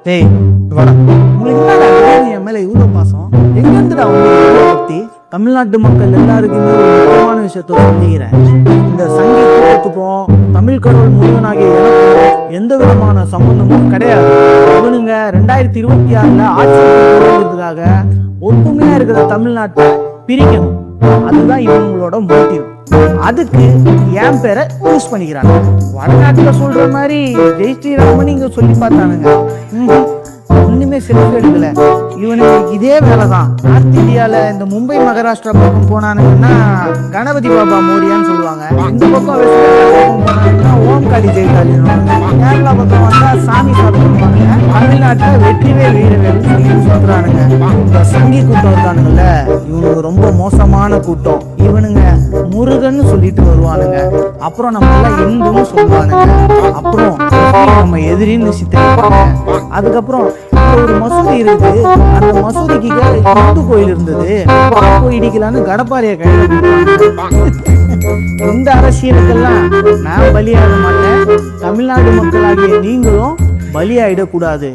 டேய் வாடா. உங்களுக்கு என்னடா திடீர்னு என் மேல இவ்வளவு பாசம்? எங்க இருந்துடா உங்களுக்கு பக்தி? தமிழ்நாட்டு மக்கள் எல்லாருக்குமே ஒரு முக்கியமான விஷயத்த சொல்லிக்கிறேன். இந்த சங்கி கூட்டத்துக்கும் தமிழ் கடவுள் முருகனாகிய எனக்கும் எந்த விதமான சம்பந்தமும் கிடையாது. இவனுங்க 2026 ஆட்சிக்காக ஒற்றுமையா இருக்கிற தமிழ்நாட்டை பிரிக்கணும். அதுதான் இவங்களோட மோட்டிவ். அதுக்கு என் பேரை யூஸ் பண்ணிக்கிறாங்க. வடநாட்டுல சொல்ற மாதிரி ஜெய் ஸ்ரீராமன் இங்க சொல்லி பார்த்தானுங்க. ஒண்ணுமே செல்ஃபி எடுக்கல. இவனுக்கு இதே வேலைதான். நார்த் இந்தியால இந்த மும்பை மகாராஷ்டிரா பக்கம் போனானுங்கன்னா கணபதி பாபா மோரியான்னு சொல்லுவாங்க. இந்த பக்கம் வெஸ்ட் பெங்கால் பக்கம் போனாங்கன்னா ஓம் காளி ஜெய் காளி. கேரளா பக்கம் வந்தா சாமி சாப்பிடுவாங்க. தமிழ்நாட்டுல வெற்றிவேல் வீரவேல் சொல்றானுங்க. இந்த சங்கி கூட்டம் இருக்கானுங்கல்ல, இவனுக்கு ரொம்ப மோசமான கூட்டம். இவனுங்க முருகன்னு சொல்லிட்டு வருவானுங்க. அப்புறம் நம்ம எல்லாம் இந்துன்னு சொல்லுவானுங்க. அப்புறம் நம்ம எதிரின்னு சித்தரிப்பாங்க. அதுக்கப்புறம் ஒரு மசூதி இருக்கு. அந்த மசூதிக்கு இந்து கோயில் இருந்தது. போய் இடிக்கலான்னு கடப்பாறைய கையில. இந்த அரசியலுக்கெல்லாம் நான் பலியாக மாட்டேன். தமிழ்நாடு மக்களாகிய நீங்களும் பலியாயிடக்கூடாது.